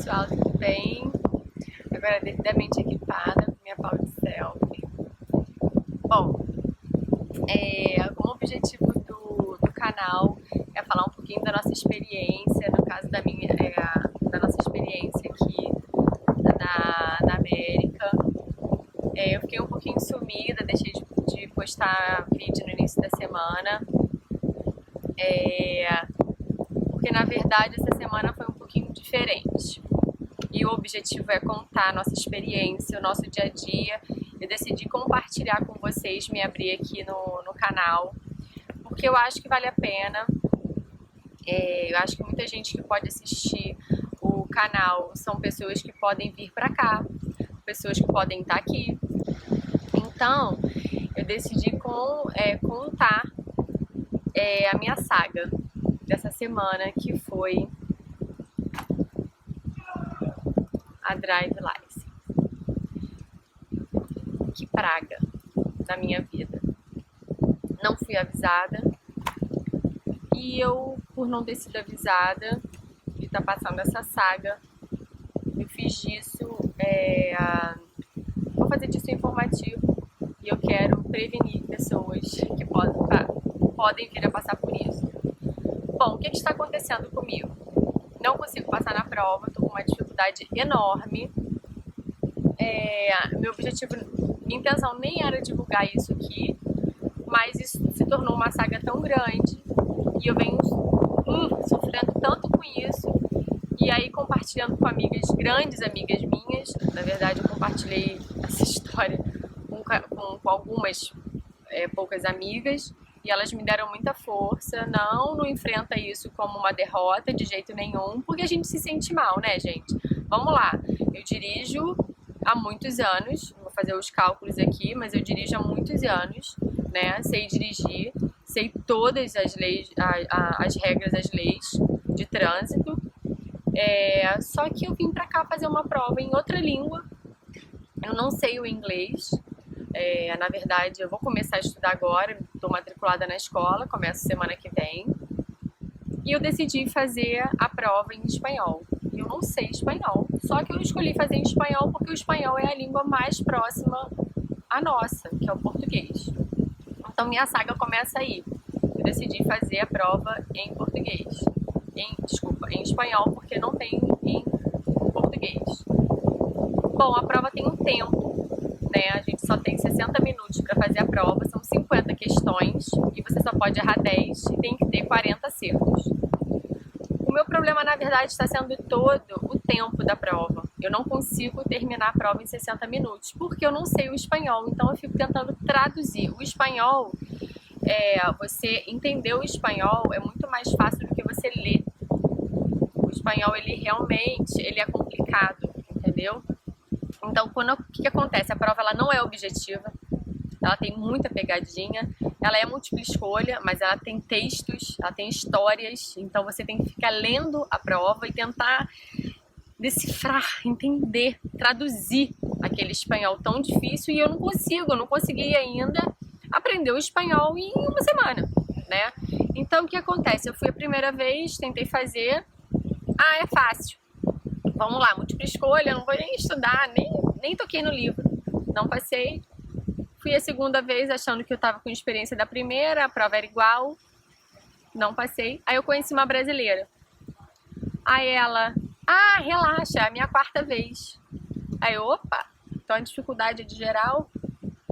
pessoal, tudo bem? Agora devidamente equipada com minha pau de selfie. Bom, como objetivo do canal é falar um pouquinho da nossa experiência, no caso da nossa experiência aqui na América. Eu fiquei um pouquinho sumida, deixei de postar vídeo no início da semana. Porque na verdade essa semana foi um pouquinho diferente. E o objetivo é contar a nossa experiência, o nosso dia a dia. Eu decidi compartilhar com vocês, me abrir aqui no canal, porque eu acho que vale a pena. Eu acho que muita gente que pode assistir o canal são pessoas que podem vir pra cá, pessoas que podem estar aqui. Então, eu decidi contar a minha saga dessa semana, que foi a Drive License. Que praga na minha vida. Não fui avisada e eu, por não ter sido avisada e estar passando essa saga, eu fiz disso, vou fazer disso informativo e eu quero prevenir pessoas que podem vir a passar por isso. Bom, o que está acontecendo comigo? Não consigo passar na prova, estou com uma dificuldade enorme. Meu objetivo, minha intenção nem era divulgar isso aqui, mas isso se tornou uma saga tão grande e eu venho sofrendo tanto com isso. E aí, compartilhando com grandes amigas minhas, na verdade eu compartilhei essa história com algumas poucas amigas, e elas me deram muita força. Não enfrenta isso como uma derrota de jeito nenhum, porque a gente se sente mal, né, gente? Vamos lá, eu dirijo há muitos anos, vou fazer os cálculos aqui, mas eu dirijo há muitos anos, né? Sei dirigir, sei todas as leis, as regras das leis de trânsito. Só que eu vim pra cá fazer uma prova em outra língua, eu não sei o inglês. Na verdade, eu vou começar a estudar agora, estou matriculada na escola, começo semana que vem. E eu decidi fazer a prova em espanhol. Eu não sei espanhol, só que eu escolhi fazer em espanhol porque o espanhol é a língua mais próxima à nossa, que é o português. Então minha saga começa aí. Eu decidi fazer a prova em português. Em espanhol, porque não tem em português. Bom, a prova tem um tempo. A gente só tem 60 minutos para fazer a prova, são 50 questões e você só pode errar 10 e tem que ter 40 acertos. O meu problema, na verdade, está sendo todo o tempo da prova. Eu não consigo terminar a prova em 60 minutos, porque eu não sei o espanhol, então eu fico tentando traduzir. O espanhol, você entender o espanhol é muito mais fácil do que você ler. O espanhol, ele é complicado, entendeu? Então, o que acontece? A prova ela não é objetiva, ela tem muita pegadinha, ela é múltipla escolha, mas ela tem textos, ela tem histórias, então você tem que ficar lendo a prova e tentar decifrar, entender, traduzir aquele espanhol tão difícil, e eu não consegui ainda aprender o espanhol em uma semana, né? Então, o que acontece? Eu fui a primeira vez, tentei fazer, é fácil. Vamos lá, múltipla escolha, não vou nem estudar, nem toquei no livro. Não passei. Fui a segunda vez achando que eu tava com experiência da primeira, a prova era igual. Não passei. Aí eu conheci uma brasileira. Aí ela, relaxa, é a minha quarta vez. Aí opa, então a dificuldade é de geral,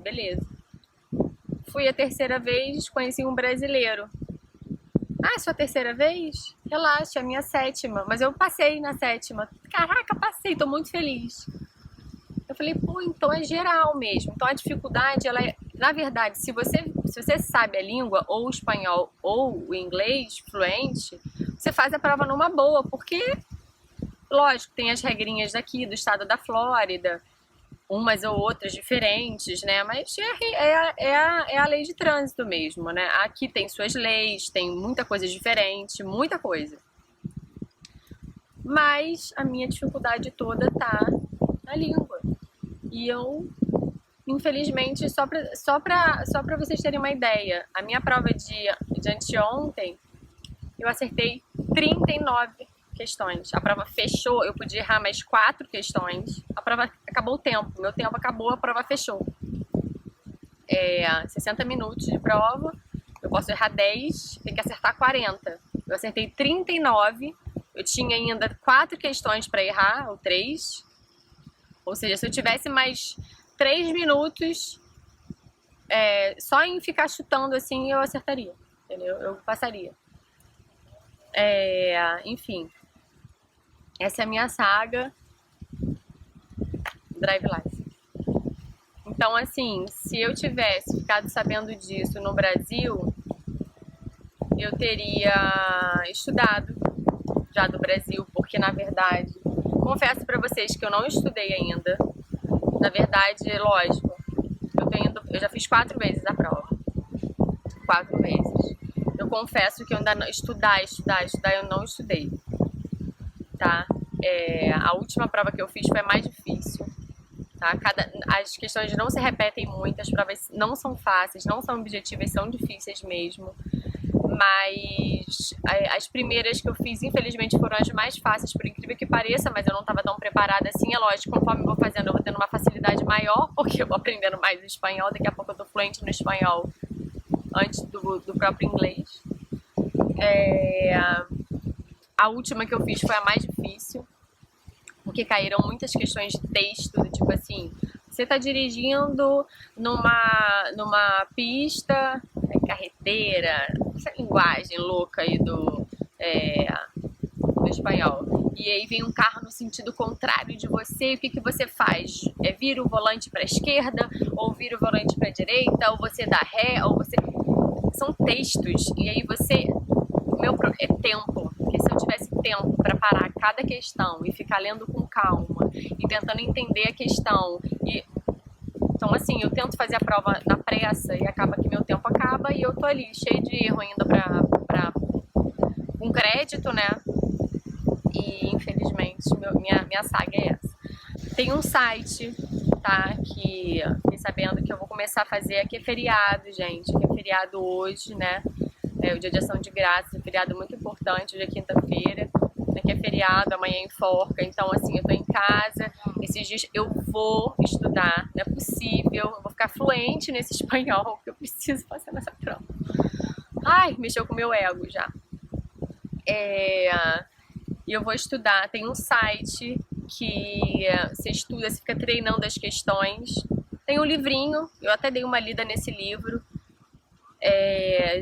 beleza. Fui a terceira vez, conheci um brasileiro. É sua terceira vez? Relaxa, é a minha sétima. Mas eu passei na sétima. Caraca, passei, tô muito feliz. Eu falei, então é geral mesmo. Então a dificuldade, ela é... Na verdade, se você sabe a língua, ou o espanhol, ou o inglês fluente, você faz a prova numa boa, porque, lógico, tem as regrinhas daqui, do estado da Flórida, umas ou outras diferentes, né? Mas é a lei de trânsito mesmo, né? Aqui tem suas leis, tem muita coisa diferente, muita coisa. Mas a minha dificuldade toda tá na língua. E eu, infelizmente, só pra vocês terem uma ideia, a minha prova de anteontem, eu acertei 39 questões. A prova fechou, eu podia errar mais 4 questões. A prova acabou o tempo, meu tempo acabou, a prova fechou. 60 minutos de prova, eu posso errar 10, tem que acertar 40. Eu acertei 39, eu tinha ainda 4 questões para errar, ou 3. Ou seja, se eu tivesse mais 3 minutos, só em ficar chutando assim, eu acertaria, entendeu? Eu passaria. Enfim, essa é a minha saga Drive Life. Então, assim, se eu tivesse ficado sabendo disso no Brasil, eu teria estudado já do Brasil, porque na verdade, confesso pra vocês que eu não estudei ainda. Na verdade, lógico, eu já fiz 4 vezes a prova. 4 vezes. Eu confesso que eu ainda não, estudar, eu não estudei, tá? A última prova que eu fiz foi a mais difícil, tá? As questões não se repetem muito, as provas não são fáceis, não são objetivas, são difíceis mesmo. Mas as primeiras que eu fiz, infelizmente, foram as mais fáceis, por incrível que pareça, mas eu não estava tão preparada assim. É lógico, conforme eu vou fazendo, eu vou tendo uma facilidade maior, porque eu vou aprendendo mais o espanhol. Daqui a pouco eu tô fluente no espanhol antes do próprio inglês. A última que eu fiz foi a mais difícil, porque caíram muitas questões de texto, tipo assim, você tá dirigindo numa pista, carreteira, essa linguagem louca aí do espanhol. E aí vem um carro no sentido contrário de você, e o que você faz? Vira o volante para a esquerda, ou vira o volante para a direita, ou você dá ré, ou você... São textos, e aí é tempo, porque se eu tivesse tempo para parar cada questão e ficar lendo com calma e tentando entender a questão então assim, eu tento fazer a prova na pressa e acaba que meu tempo acaba e eu tô ali cheio de erro ainda com crédito, né? E infelizmente minha saga é essa. Tem um site, tá, que fiquei sabendo que eu vou começar a fazer, aqui é feriado, gente, que é feriado hoje, né? O dia de ação de graças, um feriado muito importante, hoje é quinta-feira, aqui é feriado, amanhã enforca, então assim, eu tô em casa, esses dias eu vou estudar, não é possível, eu vou ficar fluente nesse espanhol, que eu preciso passar nessa prova. Ai, mexeu com o meu ego já. E eu vou estudar, tem um site que você estuda, você fica treinando as questões, tem um livrinho, eu até dei uma lida nesse livro,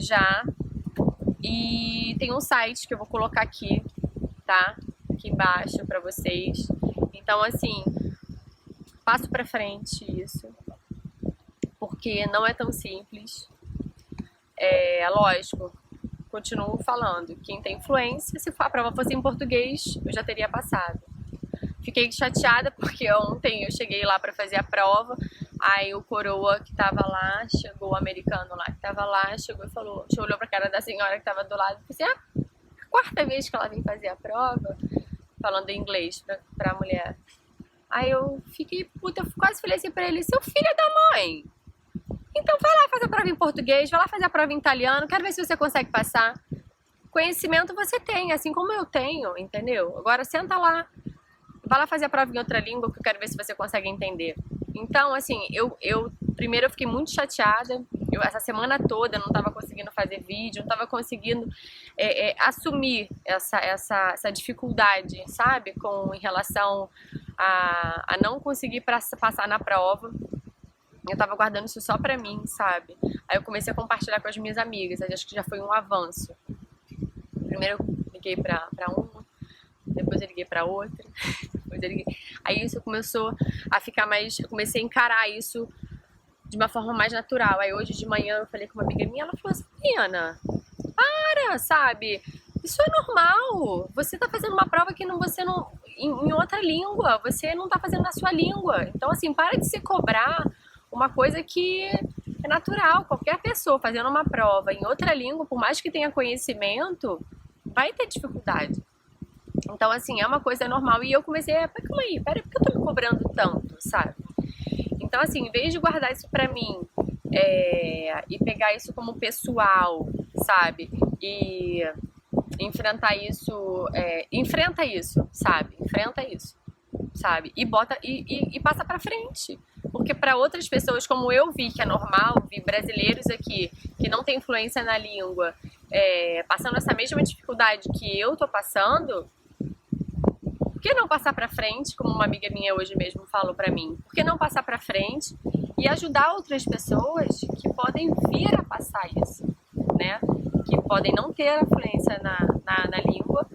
já. E tem um site que eu vou colocar aqui, tá? Aqui embaixo pra vocês. Então, assim, passo pra frente isso, porque não é tão simples. Lógico, continuo falando, quem tem influência, se a prova fosse em português, eu já teria passado. Fiquei chateada porque ontem eu cheguei lá pra fazer a prova, aí o coroa que tava lá, chegou, o americano lá que tava lá, chegou e falou, olhou pra cara da senhora que tava do lado e falou assim, a 4ª vez que ela vem fazer a prova, falando em inglês pra mulher. Aí eu fiquei puta, eu quase falei assim pra ele, seu filho é da mãe, então vai lá fazer a prova em português, vai lá fazer a prova em italiano, quero ver se você consegue passar. Conhecimento você tem, assim como eu tenho, entendeu? Agora senta lá, vai lá fazer a prova em outra língua que eu quero ver se você consegue entender. Então, assim, primeiro eu fiquei muito chateada, essa semana toda eu não estava conseguindo fazer vídeo, não estava conseguindo assumir essa dificuldade, sabe, em relação a não conseguir passar na prova. Eu tava guardando isso só pra mim, sabe? Aí eu comecei a compartilhar com as minhas amigas, aí acho que já foi um avanço. Primeiro eu liguei pra uma, depois eu liguei pra outra, depois eu liguei... Aí isso começou a ficar mais... Eu comecei a encarar isso de uma forma mais natural. Aí hoje de manhã eu falei com uma amiga minha, ela falou assim, Ana, para, sabe? Isso é normal. Você tá fazendo uma prova que você não... Em outra língua, você não tá fazendo na sua língua. Então, assim, para de se cobrar uma coisa que é natural. Qualquer pessoa fazendo uma prova em outra língua, por mais que tenha conhecimento, vai ter dificuldade. Então, assim, é uma coisa normal. E eu comecei a... Calma aí, peraí, por que eu tô me cobrando tanto, sabe? Então, assim, em vez de guardar isso pra mim e pegar isso como pessoal, sabe? E enfrentar isso, enfrenta isso, sabe? Enfrenta isso, sabe? E passa pra frente. Porque para outras pessoas, como eu vi que é normal, vi brasileiros aqui que não tem influência na língua, passando essa mesma dificuldade que eu tô passando, por que não passar pra frente, como uma amiga minha hoje mesmo falou pra mim? Por que não passar pra frente e ajudar outras pessoas que podem vir a passar isso, né? Que podem não ter a fluência na língua,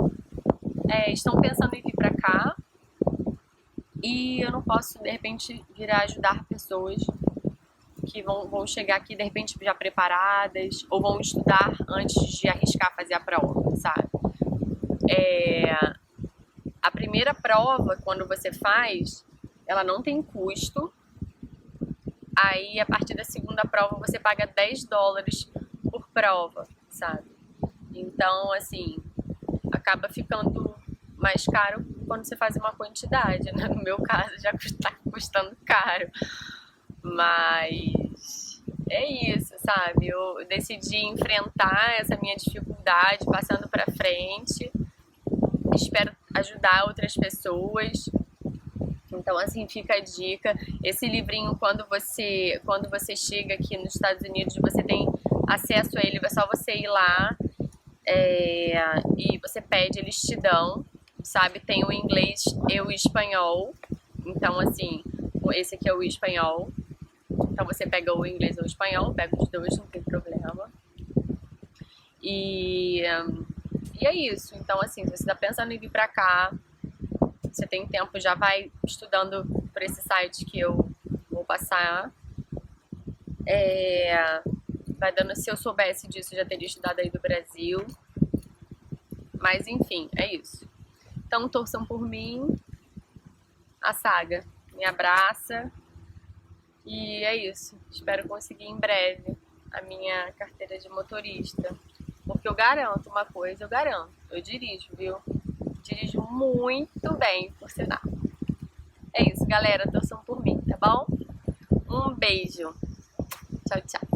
estão pensando em vir pra cá, e eu não posso, de repente, vir a ajudar pessoas que vão chegar aqui, de repente, já preparadas, ou vão estudar antes de arriscar fazer a prova, sabe? A primeira prova, quando você faz, ela não tem custo. Aí, a partir da segunda prova, você paga $10 por prova, sabe? Então, assim, acaba ficando mais caro quando você faz uma quantidade, né? No meu caso, já está custando caro. Mas é isso, sabe? Eu decidi enfrentar essa minha dificuldade, passando pra frente. Espero ajudar outras pessoas. Então, assim, fica a dica. Esse livrinho, quando você chega aqui nos Estados Unidos, você tem acesso a ele, é só você ir lá e você pede, eles te dão, sabe? Tem o inglês e o espanhol. Então, assim, esse aqui é o espanhol. Então, você pega o inglês ou o espanhol, pega os dois, não tem problema. E é isso. Então, assim, se você tá pensando em vir pra cá, você tem tempo, já vai estudando por esse site que eu vou passar. Vai dando, se eu soubesse disso, eu já teria estudado aí do Brasil. Mas, enfim, é isso. Então, torçam por mim. A Saga me abraça. E é isso. Espero conseguir em breve a minha carteira de motorista. Porque eu garanto uma coisa, eu garanto. Eu dirijo, viu? Dirijo muito bem, por sinal. É isso, galera. Torçam por mim, tá bom? Um beijo. Tchau, tchau.